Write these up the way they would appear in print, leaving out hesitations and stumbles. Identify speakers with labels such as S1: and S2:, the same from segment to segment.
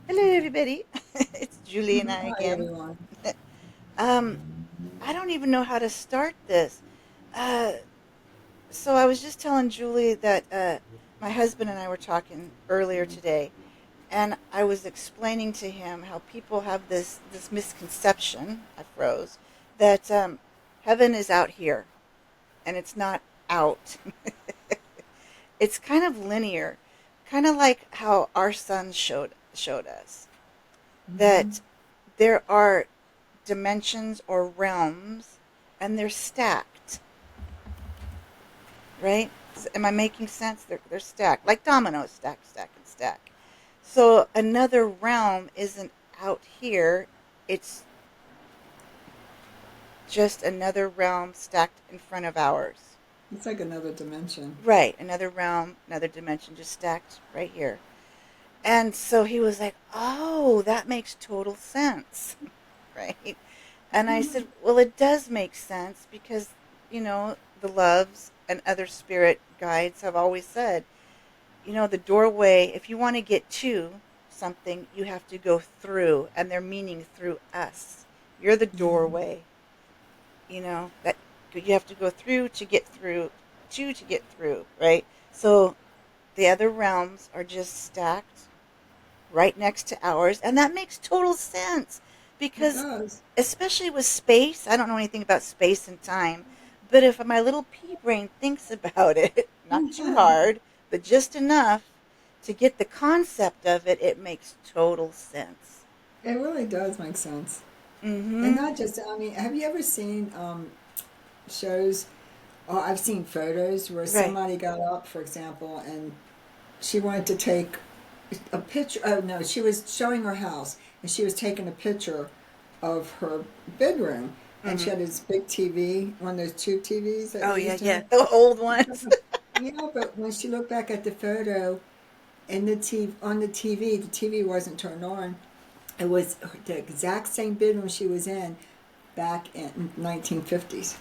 S1: Hello, everybody. It's Julie and I
S2: Hi,
S1: again.
S2: everyone.
S1: Um, I don't even know how to start this. Uh, so I was just telling Julie that my husband and I were talking earlier today, and I was explaining to him how people have this misconception. I froze that heaven is out here, and it's not out. It's kind of linear, kind of like how our sun showed us that there are dimensions or realms and they're stacked, right? Am I making sense? They're stacked, like dominoes, stack, stack, and stack. So another realm isn't out here, it's just another realm stacked in front of ours.
S2: It's like another dimension.
S1: Right, another realm, another dimension just stacked right here. And so he was like, oh, that makes total sense, right? And I said, well, it does make sense because, the loves and other spirit guides have always said, the doorway, if you want to get to something, you have to go through, and they're meaning through us. You're the
S2: Yeah.
S1: doorway, that you have to go through to get through, right? So the other realms are just stacked right next to ours, and that makes total sense
S2: It
S1: because,
S2: does.
S1: especially with space, I don't know anything about space and time, but if my little pea brain thinks about it, not too hard, but just enough to get the concept of it, it makes total sense.
S2: It really does make sense. And
S1: Mm-hmm.
S2: not just, I mean, have you ever seen shows, or I've seen photos where
S1: Right.
S2: somebody got up, for example, and she wanted to take a picture. Oh, no, she was showing her house and she was taking a picture of her bedroom. And she
S1: Mm-hmm.
S2: had this big TV, one of those tube TVs that
S1: Oh
S2: they
S1: yeah,
S2: used to
S1: yeah,
S2: have.
S1: the old ones.
S2: Yeah, but when she looked back at the photo, and the TV wasn't turned on. It was the exact same bedroom she was in back in 1950s.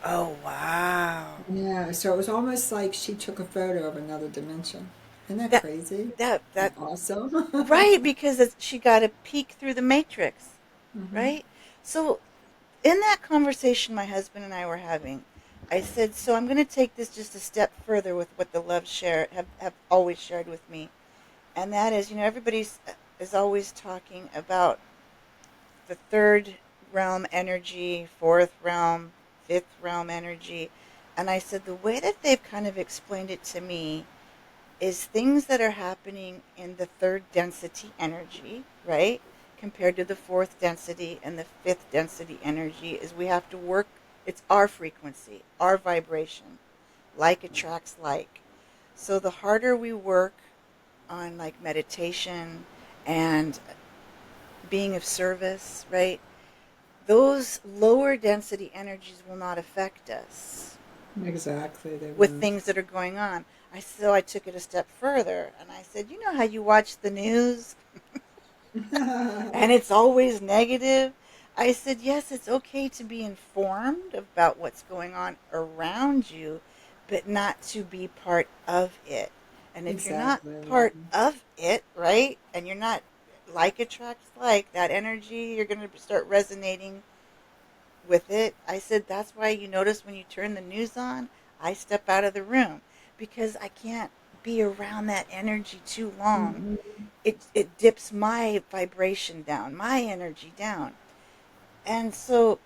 S1: Oh wow.
S2: Yeah, so it was almost like she took a photo of another dimension. Isn't that
S1: That
S2: crazy and
S1: that
S2: awesome?
S1: right, because she got a peek through the matrix,
S2: Hmm.
S1: right? So in that conversation my husband and I were having, I said, so I'm going to take this just a step further with what the love share have always shared with me. And that is, everybody's is always talking about the third realm energy, fourth realm, fifth realm energy. And I said, the way that they've kind of explained it to me is things that are happening in the third density energy, right? Compared to the fourth density and the fifth density energy, is we have to work, it's our frequency, our vibration. Like attracts like. So the harder we work on like meditation and being of service, right? Those lower density energies will not affect us
S2: Exactly, they
S1: with
S2: won't.
S1: things that are going on. I took it a step further and I said, you know how you watch the news and it's always negative? I said, yes, it's okay to be informed about what's going on around you, but not to be part of it. And if you're not
S2: Exactly.
S1: part of it, right, and you're not, like attracts like, that energy, you're going to start resonating with it. I said, that's why you notice when you turn the news on, I step out of the room because I can't be around that energy too long.
S2: Hmm.
S1: It dips my vibration down, my energy down. And so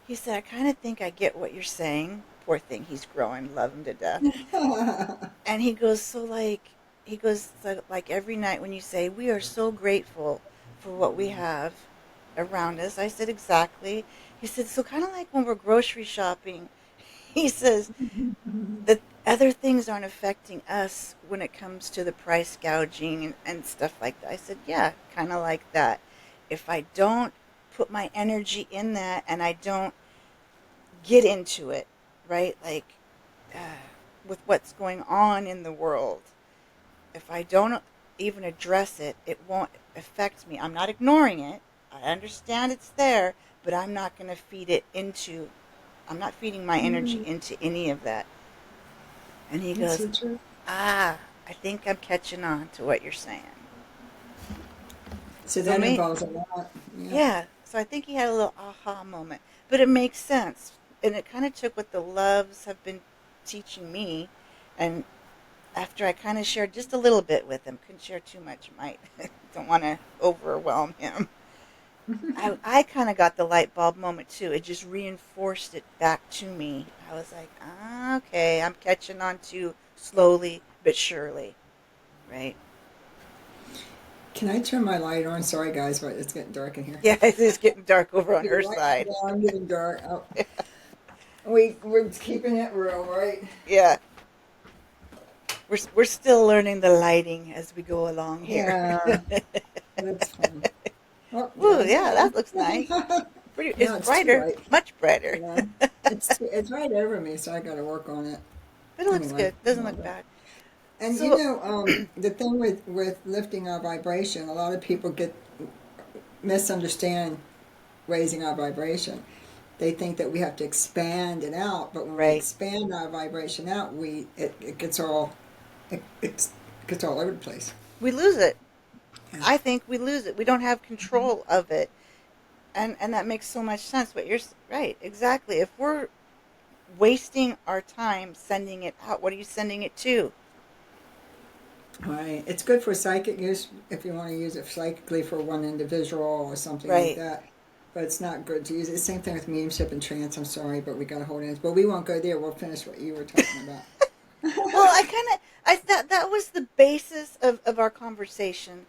S1: he said, I kind of think I get what you're saying. Poor thing, he's growing, love him to death. And he goes, so he goes, so like every night when you say, we are so grateful for what we have around us. I said, exactly. He said, so kind of like when we're grocery shopping, he says, the other things aren't affecting us when it comes to the price gouging and stuff like that. I said, yeah, kind of like that. If I don't put my energy in that and I don't get into it, right? Like with what's going on in the world, if I don't even address it, it won't affect me. I'm not ignoring it. I understand it's there, but I'm not feeding my energy into any of that. And he
S2: That's
S1: goes,
S2: so true.
S1: ah, I think I'm catching on to what you're saying.
S2: So
S1: So
S2: that
S1: me,
S2: involves a lot. Yeah.
S1: yeah. So I think he had a little aha moment, but it makes sense, and it kind of took what the loves have been teaching me, and after I kind of shared just a little bit with him, couldn't share too much, might don't want to overwhelm him. I kind of got the light bulb moment too. It just reinforced it back to me. I was like, ah, okay, I'm catching on to slowly but surely, right?
S2: Can I turn my light on? Sorry, guys, but it's getting dark in here.
S1: Yeah, it is getting dark over on
S2: Your
S1: her
S2: light
S1: side.
S2: down, getting dark. Oh, we're keeping it real, right?
S1: Yeah, we're still learning the lighting as we go along here.
S2: Yeah, that's fun. Oh, there
S1: Ooh,
S2: goes the
S1: yeah,
S2: light.
S1: that looks nice. Pretty, it's
S2: No, it's too
S1: brighter,
S2: light.
S1: much brighter.
S2: Yeah, it's right over me, so I got to work on it.
S1: But it looks
S2: Anyway,
S1: good. Doesn't
S2: love
S1: look
S2: it.
S1: bad.
S2: And you
S1: So,
S2: know, the thing with lifting our vibration, a lot of people get misunderstand raising our vibration. They think that we have to expand it out, but when we
S1: right,
S2: expand our vibration out, it gets all it gets all over the place.
S1: we lose it.
S2: Yeah.
S1: I think we lose it. We don't have control of it, and that makes so much sense. But right, exactly. If we're wasting our time sending it out, what are you sending it to?
S2: Right. It's good for psychic use if you want to use it psychically for one individual or something like
S1: Right.
S2: that. But it's not good to use it. Same thing with mediumship and trance. I'm sorry, but we got to hold hands. But we won't go there. We'll finish what you were talking about.
S1: Well, I kind of I thought that was the basis of our conversation,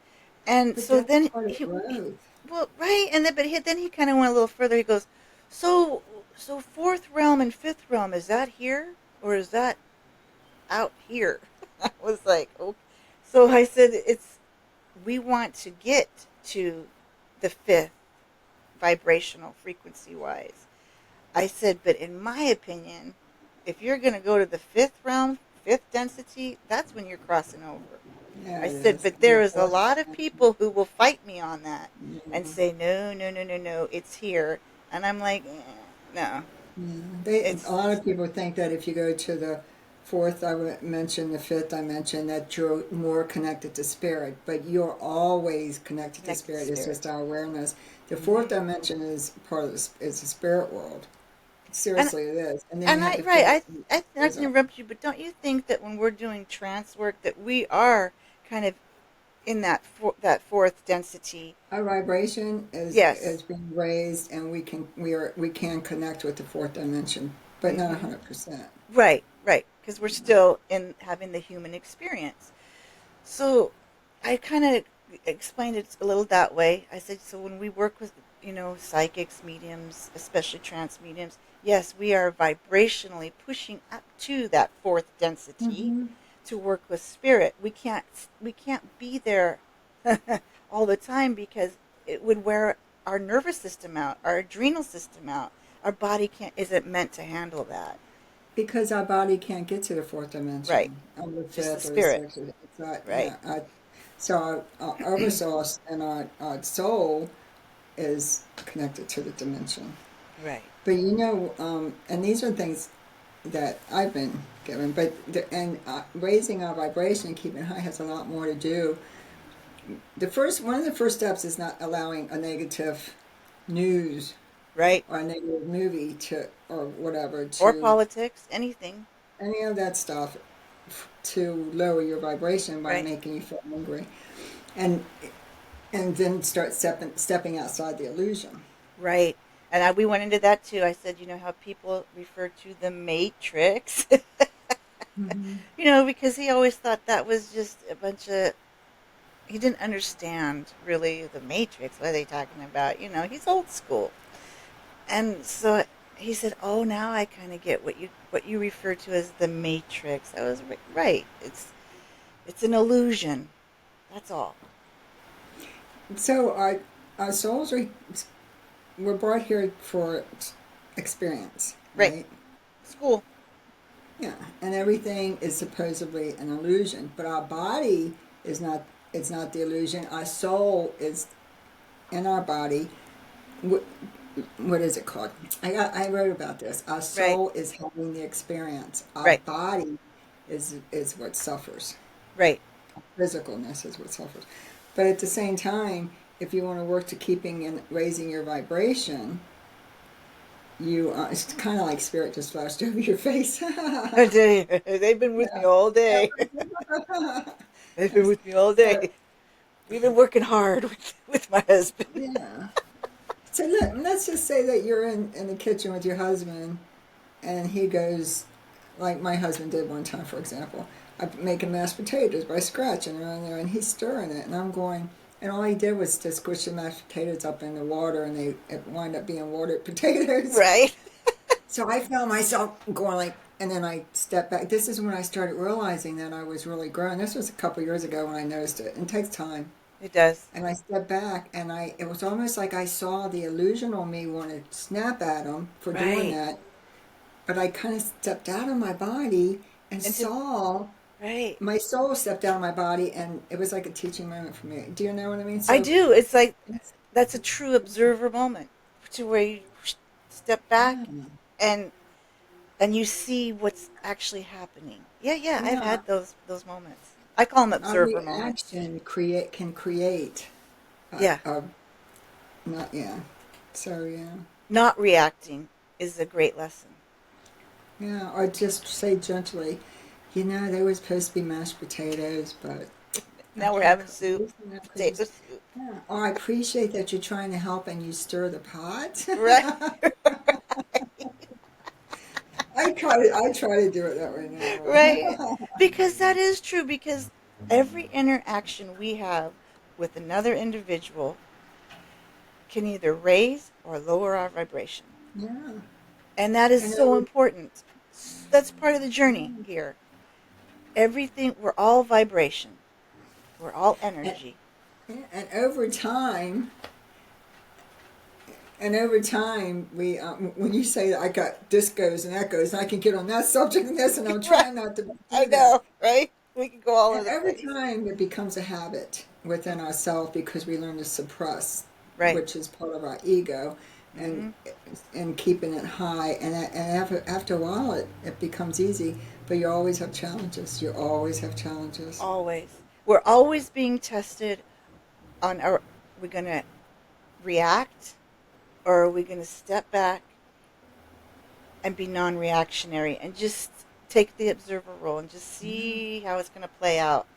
S1: and
S2: But
S1: so
S2: that's
S1: then
S2: part of growth.
S1: well, right, and then he kind of went a little further. He goes, so so fourth realm and fifth realm, is that here or is that out here? I was like, okay. So I said, it's we want to get to the fifth vibrational frequency wise. I said, but in my opinion, if you're going to go to the fifth realm, fifth density, that's when you're crossing over.
S2: Yeah,
S1: I
S2: it
S1: said,
S2: is.
S1: but
S2: The
S1: there is a
S2: fourth
S1: lot of
S2: dimension.
S1: people who will fight me on that and
S2: Yeah.
S1: say, no, no, no, no, no, it's here. And I'm like, no,
S2: Yeah. A
S1: it's
S2: lot of people think that if you go to the fourth dimension, the fifth dimension, that you're more connected to spirit. But you're always connected to
S1: connected to
S2: spirit. It's
S1: spirit.
S2: just our awareness. The fourth
S1: Hmm.
S2: dimension is part of is the spirit world.
S1: And
S2: Seriously, it is. And then you
S1: and
S2: have
S1: I
S2: the
S1: right,
S2: fifth.
S1: I not
S2: Is
S1: to interrupt you, but don't you think that when we're doing trance work that we are kind of in that fourth density?
S2: our vibration
S1: Yes.
S2: is being raised, and we can connect with the fourth dimension, but not
S1: Hmm.
S2: 100%.
S1: Right, right, because we're still in having the human experience. So I kind of explained it a little that way. I said, so when we work with, psychics, mediums, especially trance mediums, yes, we are vibrationally pushing up to that fourth density
S2: Mm-hmm.
S1: to work with spirit. We can't be there all the time because it would wear our nervous system out, our adrenal system out. Our body can't isn't meant to handle that.
S2: Because our body can't get to the fourth
S1: Right.
S2: dimension, or the
S1: Just the
S2: fifth, or the
S1: spirit.
S2: sixth. It's not,
S1: Right.
S2: yeah. So our oversoul and our soul is connected to the dimension.
S1: Right.
S2: But and these are things that I've been given. But raising our vibration and keeping high has a lot more to do. One of the first steps is not allowing a negative news
S1: Right.
S2: or a negative movie to or whatever
S1: Or
S2: to
S1: politics, anything.
S2: any of that stuff to lower your vibration by
S1: Right.
S2: making you feel angry, and and then start stepping outside the illusion.
S1: Right. And we went into that too. I said, you know how people refer to the Matrix?
S2: Mm-hmm.
S1: Because he always thought that was just a bunch of. He didn't understand really the Matrix. What are they talking about? He's old school. And so he said, "Oh, now I kind of get what you refer to as the Matrix." I was right. It's an illusion. That's all.
S2: So our souls were brought here for experience,
S1: Right.
S2: right?
S1: School.
S2: Yeah, and everything is supposedly an illusion, but our body is not. It's not the illusion. Our soul is in our body. What is it called? I wrote about this. Our
S1: Right.
S2: soul is having the experience. Our
S1: Right.
S2: body is what suffers.
S1: Right.
S2: Physicalness is what suffers. But at the same time, if you want to work to keeping and raising your vibration, you it's kind of like spirit just flashed over your face.
S1: They've been with me all day. They've been with me all day.
S2: So
S1: We've been working hard with my husband.
S2: yeah. So let's just say that you're in the kitchen with your husband, and he goes, like my husband did one time, for example. I'm making mashed potatoes by scratching around there, and he's stirring it, and I'm going, and all he did was to squish the mashed potatoes up in the water, and it wound up being watered potatoes.
S1: Right?
S2: So I found myself going like, and then I stepped back. This is when I started realizing that I was really growing. This was a couple years ago when I noticed it. It takes time.
S1: It does.
S2: And I stepped back, and it was almost like I saw the illusional me want to snap at him for doing
S1: Right.
S2: that. But I kind of stepped out of my body and
S1: And to
S2: saw
S1: right.
S2: my soul stepped out of my body, and it was like a teaching moment for me. Do you know what I mean?
S1: I
S2: So,
S1: do. It's like
S2: it's,
S1: that's a true observer moment to where you step back
S2: yeah,
S1: and and you see what's actually happening. Yeah, yeah, I've
S2: yeah.
S1: had those moments. I call them
S2: Our
S1: observer moments.
S2: reaction can create
S1: Yeah.
S2: a not yeah. So yeah,
S1: Not reacting is a great lesson.
S2: yeah. Or just say gently, they were supposed to be mashed potatoes, but I
S1: Now we're
S2: can't
S1: having
S2: cook
S1: soup,
S2: this and that
S1: potato
S2: because
S1: soup.
S2: yeah. Or I appreciate that you're trying to help and you stir the pot.
S1: Right.
S2: I try to do it that way
S1: Right.
S2: now.
S1: Because that is true because every interaction we have with another individual can either raise or lower our vibration.
S2: Yeah.
S1: And that is
S2: And
S1: so
S2: over
S1: important. That's part of the journey here. Everything, we're all vibration. We're all
S2: and,
S1: energy.
S2: and over time, we when you say that I got this goes and that goes, and I can get on that subject and this, and I'm
S1: Right.
S2: trying not to
S1: I
S2: do that.
S1: know, right? We can go all over
S2: And
S1: the
S2: over
S1: place.
S2: time, it becomes a habit within ourselves because we learn to suppress,
S1: Right.
S2: which is part of our ego, and
S1: Hmm.
S2: and keeping it high. And after a while, it becomes easy. But you always have challenges. You always have challenges.
S1: Always. We're always being tested on are we going to react or are we going to step back and be non-reactionary and just take the observer role and just
S2: Yeah.
S1: see how it's going to play out.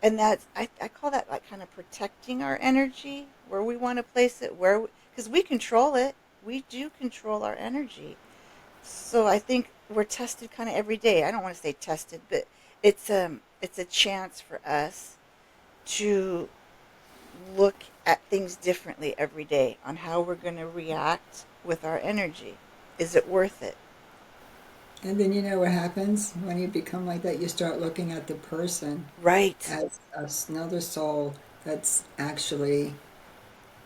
S1: And that's I call that like kind of protecting our energy where we want to place it where because we control it. We do control our energy. So I think we're tested kind of every day. I don't want to say tested, but it's a chance for us to look at things differently every day on how we're going to react with our energy. Is it worth it?
S2: And then you know what happens when you become like that? You start looking at the person
S1: Right.
S2: as another soul that's actually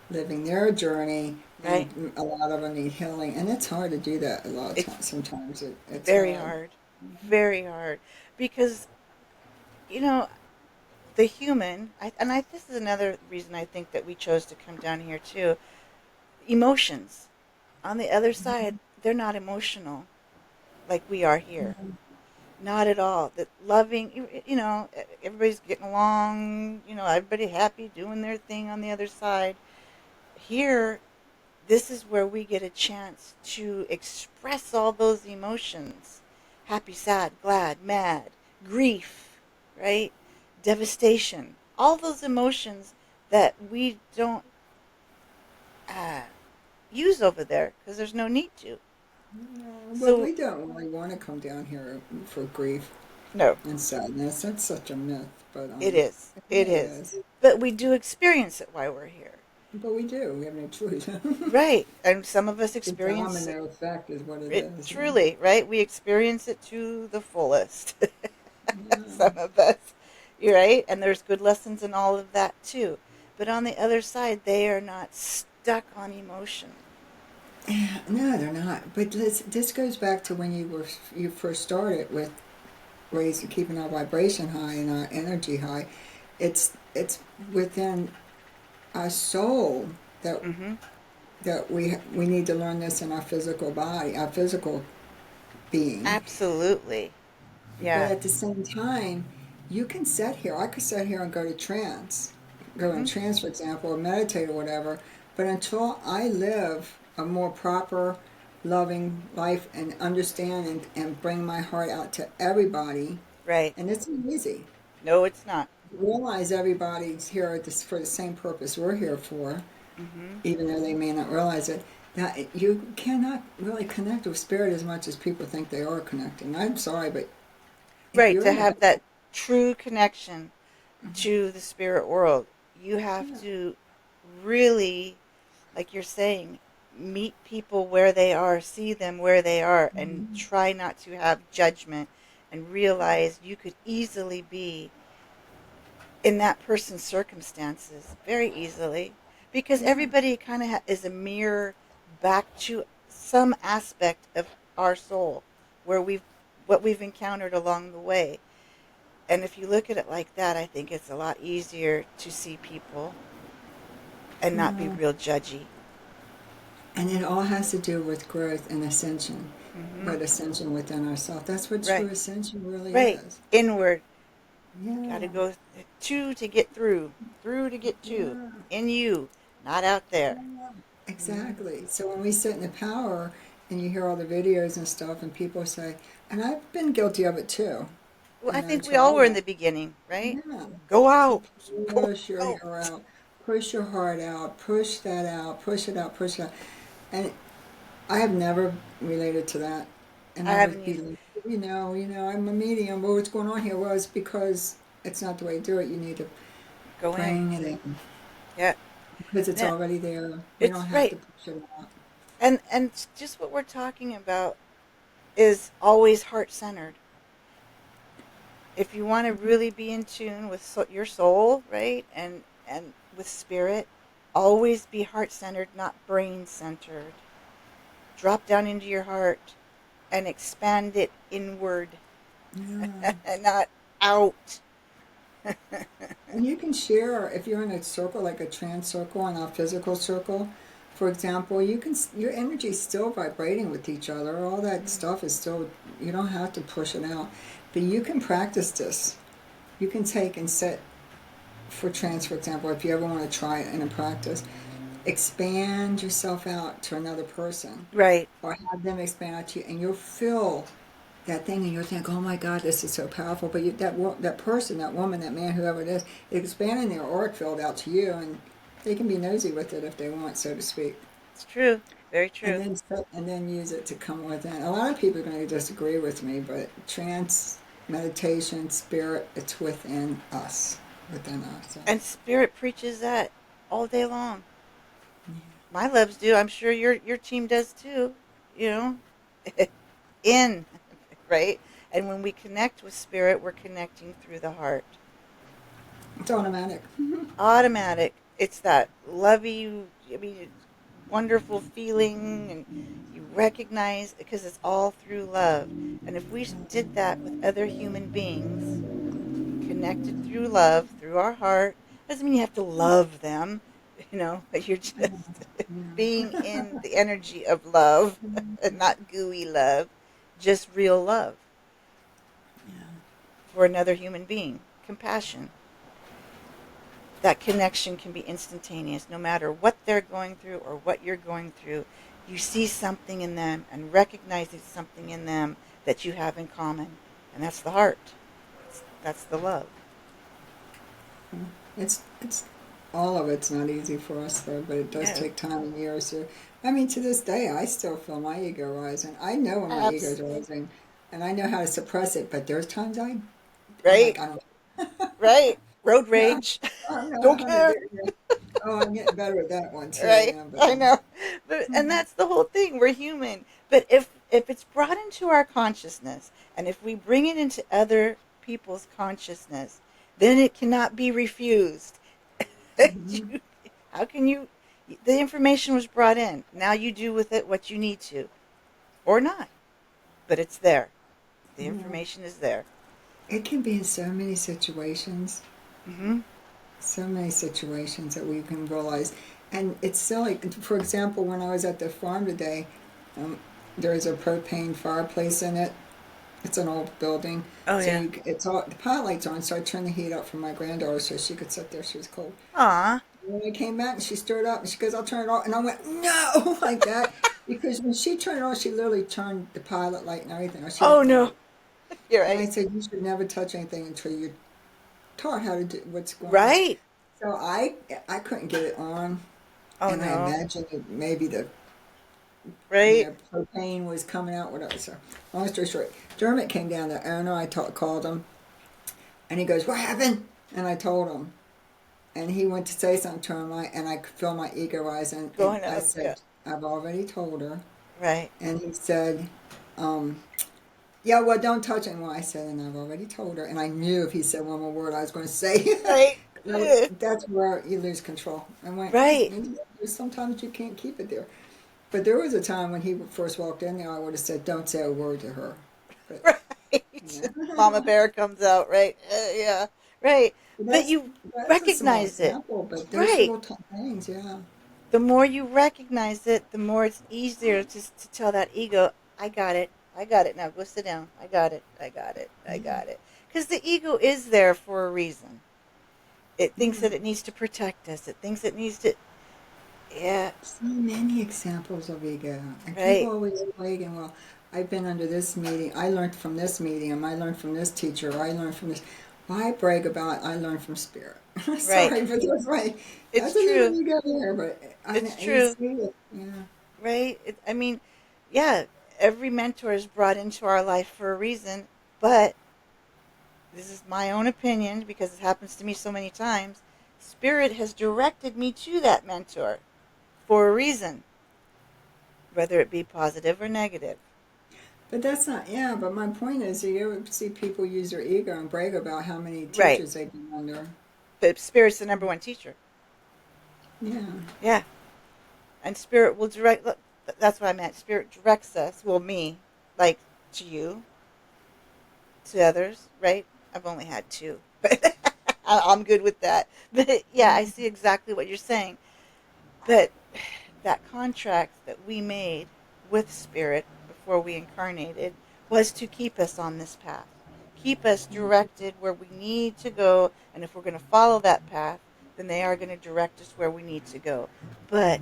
S2: living their journey,
S1: Right.
S2: and a lot of them need healing, and it's hard to do that a lot of
S1: It's
S2: times. Sometimes it's
S1: very
S2: hard.
S1: hard. Very hard because you know the human this is another reason I think that we chose to come down here too. Emotions on the other side, they're not emotional like we are here. Not at all. That loving, everybody's getting along, everybody happy doing their thing on the other side. Here, this is where we get a chance to express all those emotions: happy, sad, glad, mad, grief, right? Devastation. All those emotions that we don't uh, use over there because there's no need to.
S2: But
S1: So,
S2: we don't really want to come down here for grief
S1: no,
S2: and sadness. That's such a myth, but
S1: it is.
S2: it
S1: It
S2: really
S1: is.
S2: is.
S1: But we do experience it while we're here.
S2: But we do. We have no choice.
S1: Right. And some of us
S2: The
S1: experience
S2: domino effect is what it
S1: it
S2: is. Yeah.
S1: truly, right? We experience it to the fullest.
S2: Yeah.
S1: Some of us. You're right. And there's good lessons in all of that too. But on the other side, they are not stuck on emotion.
S2: No, they're not. But this goes back to when you first started with raising, keeping our vibration high and our energy high. It's within our soul that
S1: Mm-hmm.
S2: we need to learn this in our physical body, our physical being.
S1: Absolutely.
S2: But
S1: Yeah.
S2: at the same time, you can sit here. I could sit here and go to trance go in trance, for example, or meditate or whatever. But until I live a more proper, loving life and understand and bring my heart out to everybody,
S1: Right.
S2: and it's easy.
S1: No, it's not.
S2: Realize everybody's here for the same purpose we're here for,
S1: Hmm.
S2: even though they may not realize it. That you cannot really connect with spirit as much as people think they are connecting. I'm sorry, but if
S1: Right.
S2: you're
S1: To
S2: in a
S1: have that true connection to the spirit world, you have
S2: yeah,
S1: to really, like you're saying, meet people where they are, see them where they are, and try not to have judgment and realize you could easily be in that person's circumstances very easily because
S2: yeah,
S1: everybody kind of is a mirror back to some aspect of our soul where we've what we've encountered along the way. And if you look at it like that, I think it's a lot easier to see people and not be
S2: yeah.
S1: real judgy.
S2: And it all has to do with growth and ascension,
S1: Hmm.
S2: but ascension within ourselves. That's what true
S1: Right.
S2: ascension really
S1: Right.
S2: is.
S1: Inward. Got to
S2: Yeah,
S1: go to get through to get to,
S2: yeah,
S1: in you, not out there.
S2: yeah.
S1: Hmm.
S2: Exactly. So when we sit in the power and you hear all the videos and stuff, and people say, and I've been guilty of it too,
S1: Well, I think we all were in
S2: try.
S1: the beginning, right?
S2: Yeah,
S1: Go
S2: to
S1: out, go
S2: push your
S1: out.
S2: hair out, push your heart out, push that out, push it out, push it out. And I have never related to that. And
S1: I
S2: I would
S1: haven't
S2: be
S1: used
S2: like, I'm a medium. Well, what's going on here? Well, it's because it's not the way to do it. You need to
S1: go in.
S2: bring it in
S1: Yeah.
S2: because it's
S1: No,
S2: already there. We don't
S1: it's
S2: have to
S1: right.
S2: push it out.
S1: And just what we're talking about is always heart centered. If you want to really be in tune with your soul, right, and with spirit, always be heart centered, not brain centered. Drop down into your heart and expand it inward,
S2: Yeah.
S1: and not out.
S2: And you can share if you're in a circle, like a trance circle and a physical circle. For example, your energy is still vibrating with each other. All that stuff is still. You don't have to push it out, but you can practice this. You can take and set for trance, for example, if you ever want to try it in a practice, expand yourself out to another person
S1: Right.
S2: or have them expand out to you, and you'll feel that thing and you'll think, oh my God, this is so powerful. But that person, that woman, that man, whoever it is, expanding their auric field out to you, and they can be nosy with it if they want, so to speak.
S1: It's true. Very
S2: And
S1: true.
S2: then use it to come within. A lot of people are going to disagree with me, but trance, meditation, spirit, it's within us, within us. So.
S1: And spirit preaches that all day long. My loves do. I'm sure your team does too. You know, in right. And when we connect with spirit, we're connecting through the heart.
S2: It's automatic.
S1: Automatic. It's that lovey, I mean, wonderful feeling, and you recognize because it's all through love. And if we did that with other human beings, connected through love, through our heart, doesn't mean you have to love them. You're just being in the energy of love, and not gooey love, just real love for another human being. Compassion. That connection can be instantaneous no matter what they're going through or what you're going through. You see something in them and recognize it's something in them that you have in common, and that's the heart. That's the love.
S2: It's all of it's not easy for us though, but it does
S1: No.
S2: take time and years to. I mean, to this day, I still feel my ego rising. I know when my ego's
S1: Absolutely.
S2: rising, and I know how to suppress it. But there's times I'm
S1: Right.
S2: like, I don't.
S1: Right. Road
S2: Yeah,
S1: rage.
S2: I don't know
S1: Don't
S2: how to do
S1: care.
S2: it. Oh, I'm getting better at that one too.
S1: Right.
S2: Yeah, but
S1: I know. But and that's the whole thing. We're human. But if it's brought into our consciousness, and if we bring it into other people's consciousness, then it cannot be refused. You- how can you the information was brought in. Now you do with it what you need to or not. But it's there. The
S2: yeah,
S1: information is there.
S2: it can be in so many situations.
S1: Mhm.
S2: So many situations that we can realize. And it's silly. For example, when I was at the farm today, um, there's a propane fireplace in it, It's an old building,
S1: Oh
S2: so
S1: yeah.
S2: it's all the pot lights on. So I turned the heat up for my granddaughter so she could sit there. She was cold.
S1: Aw.
S2: When I came back and she stirred up and she goes, "I'll turn it off," and I went, "No," like that, because when she turned it on, she literally turned the pilot light and everything, or she
S1: Oh
S2: went
S1: no.
S2: white.
S1: You're
S2: And I
S1: right.
S2: said, "You should never touch anything until you're taught how to do what's going on."
S1: Right.
S2: So I couldn't get it on,
S1: Oh
S2: and I
S1: no.
S2: imagined that maybe the
S1: Right.
S2: propane was coming out, whatever. So long story short, Dermot came down, the owner. Called him, and he goes, "What happened?" And I told him, and he went to say something to him, and I could feel my ego rise, and
S1: Going
S2: I
S1: up. Yeah.
S2: said, "I've already told her,"
S1: Right.
S2: and he said, um, "Yeah, well, don't touch it." Well, I said, "And I've already told her," and I knew if he said one more word, I was going to say.
S1: Right. Ugh.
S2: That's where you lose control. I went,
S1: Right.
S2: sometimes you can't keep it there. But there was a time when he first walked in there, I would have said, "Don't say a word to her." But
S1: Right.
S2: yeah.
S1: Mama bear comes out. Right. Yeah. Right. But
S2: that's
S1: you
S2: that's a small
S1: recognize it.
S2: example, but those
S1: Right.
S2: little things, yeah.
S1: The more you recognize it, the more it's easier to tell that ego, I got it. I got it. Now go sit down. I got it. I got it. I
S2: Yeah,
S1: got it. Because the ego is there for a reason. It thinks
S2: yeah.
S1: that it needs to protect us. It thinks it needs to. Yeah.
S2: So many examples of ego, and people
S1: Right.
S2: always like, well, I've been under this meeting. I learned from this medium. I learned from this teacher. I learned from this. Why brag about I learned from spirit?
S1: Right.
S2: Sorry, but that's right.
S1: It's
S2: That's a little
S1: true.
S2: ego there, but
S1: It's
S2: I
S1: true.
S2: see it. Yeah.
S1: Right. I mean, yeah. Every mentor is brought into our life for a reason, but this is my own opinion because it happens to me so many times. Spirit has directed me to that mentor for a reason, whether it be positive or negative.
S2: But that's not, yeah, but my point is, you ever see people use their ego and brag about how many
S1: Right.
S2: teachers they've been under?
S1: But Spirit's the number one teacher.
S2: Yeah.
S1: Yeah. And Spirit will direct, look, that's what I meant. Spirit directs us, well, me, like to you, to others, right? I've only had two, but I'm good with that. But yeah, I see exactly what you're saying. But that contract that we made with Spirit before we incarnated was to keep us on this path, keep us directed where we need to go. And if we're going to follow that path, then they are going to direct us where we need to go. But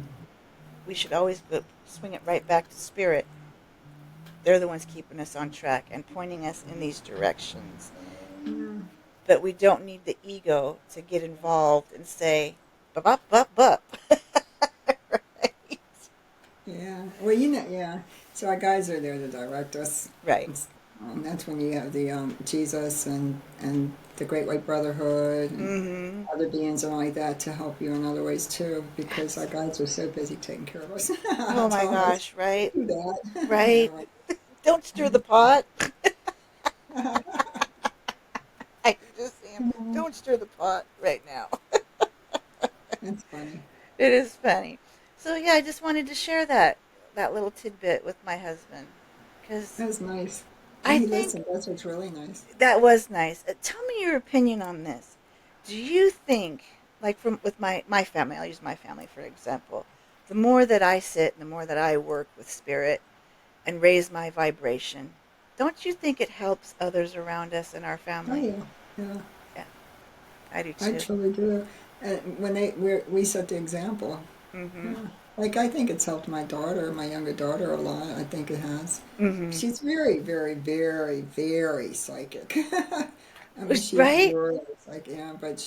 S1: we should always swing it right back to Spirit. They're the ones keeping us on track and pointing us in these directions.
S2: Yeah.
S1: But we don't need the ego to get involved and say, bup, bup, bup, bup. Right?
S2: Yeah. Well, yeah. So our guides are there to direct us.
S1: Right.
S2: That's when you have the Jesus and the Great White Brotherhood and
S1: Mm-hmm.
S2: other beings and all like that to help you in other ways too, because our
S1: Absolutely.
S2: guides are so busy taking care of us.
S1: Oh
S2: I
S1: my
S2: tell them,
S1: gosh, right?
S2: do that. Yeah,
S1: Right?
S2: right.
S1: Don't stir the pot. I can just see him. Don't stir the pot right now.
S2: That's funny.
S1: It is funny. So yeah, I just wanted to share that little tidbit with my husband because
S2: That's nice. And
S1: I
S2: he
S1: think
S2: listened. That's what's really nice.
S1: that was nice. Tell me your opinion on this. Do you think, like from with my family, I'll use my family for example. The more that I sit and the more that I work with spirit and raise my vibration, don't you think it helps others around us in our
S2: Oh
S1: family?
S2: yeah, yeah.
S1: Yeah, I do
S2: I
S1: too.
S2: truly do. And when we set the example,
S1: Mm-hmm.
S2: yeah. Like I think it's helped my daughter, my younger daughter, a lot. I think it has.
S1: Mm-hmm.
S2: She's very, very, very, very psychic. I mean, she's
S1: Right?
S2: really psychic. Yeah, but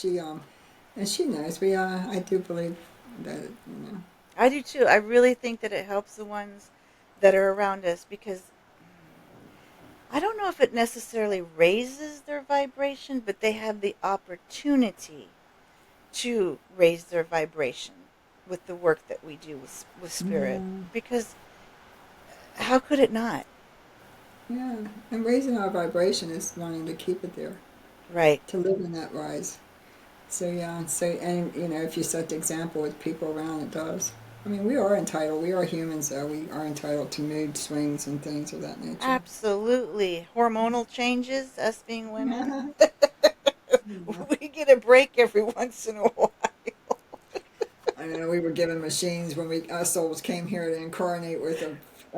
S2: and she knows. I do believe that.
S1: I do too. I really think that it helps the ones that are around us because I don't know if it necessarily raises their vibration, but they have the opportunity to raise their vibration with the work that we do with spirit.
S2: Yeah,
S1: Because how could it not?
S2: yeah. And raising our vibration is learning to keep it there,
S1: Right.
S2: to live in that rise. So yeah, and if you set the example with people around, it does. I mean, we are entitled. We are humans, though. We are entitled to mood swings and things of that nature.
S1: Absolutely. Hormonal changes, us being women.
S2: Yeah. Yeah.
S1: We get a break every once in a while.
S2: I know we were given machines when our souls came here to incarnate with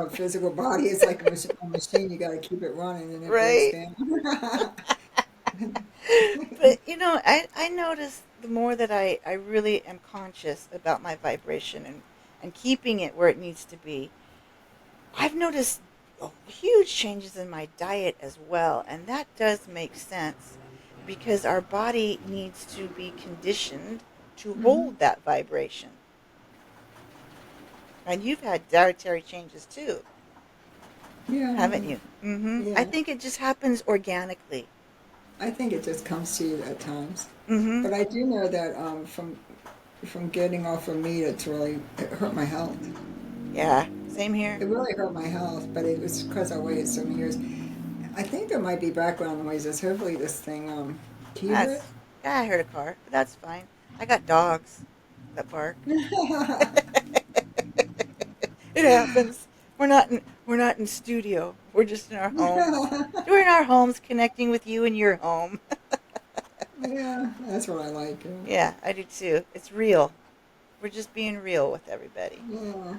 S2: a physical body is like a machine. You got to keep it running, and it breaks
S1: Right?
S2: down.
S1: But I notice the more that I really am conscious about my vibration and keeping it where it needs to be, I've noticed huge changes in my diet as well. And that does make sense because our body needs to be conditioned to
S2: Hmm.
S1: hold that vibration. And you've had dietary changes too,
S2: Yeah,
S1: haven't you? I
S2: yeah.
S1: think it just happens organically.
S2: I think it just comes to you at times.
S1: Mm-hmm.
S2: But I do know that from getting off of meat, it hurt my health.
S1: Yeah, same here.
S2: It really hurt my health, but it was because I waited so many years. I think there might be background noises. Hopefully, this thing. Do you hear
S1: That's Yeah, I heard a car, but that's fine. I got dogs that bark.
S2: it?
S1: It happens. We're not in studio. We're just in our homes. We're in our homes connecting with you in your home.
S2: Yeah, that's what I like.
S1: Yeah, I do too. It's real. We're just being real with everybody.
S2: Yeah,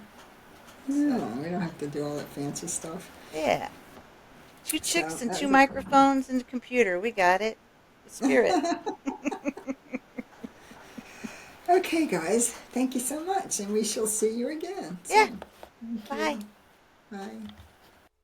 S1: So,
S2: yeah. We don't have to do all that fancy stuff.
S1: yeah. Two
S2: So
S1: chicks and
S2: that
S1: two
S2: was a
S1: microphones and a computer. We got it. The spirit.
S2: okay, guys. Thank you so much, and we shall see you again
S1: Yeah.
S2: soon. Thank you.
S1: Bye.
S2: Bye.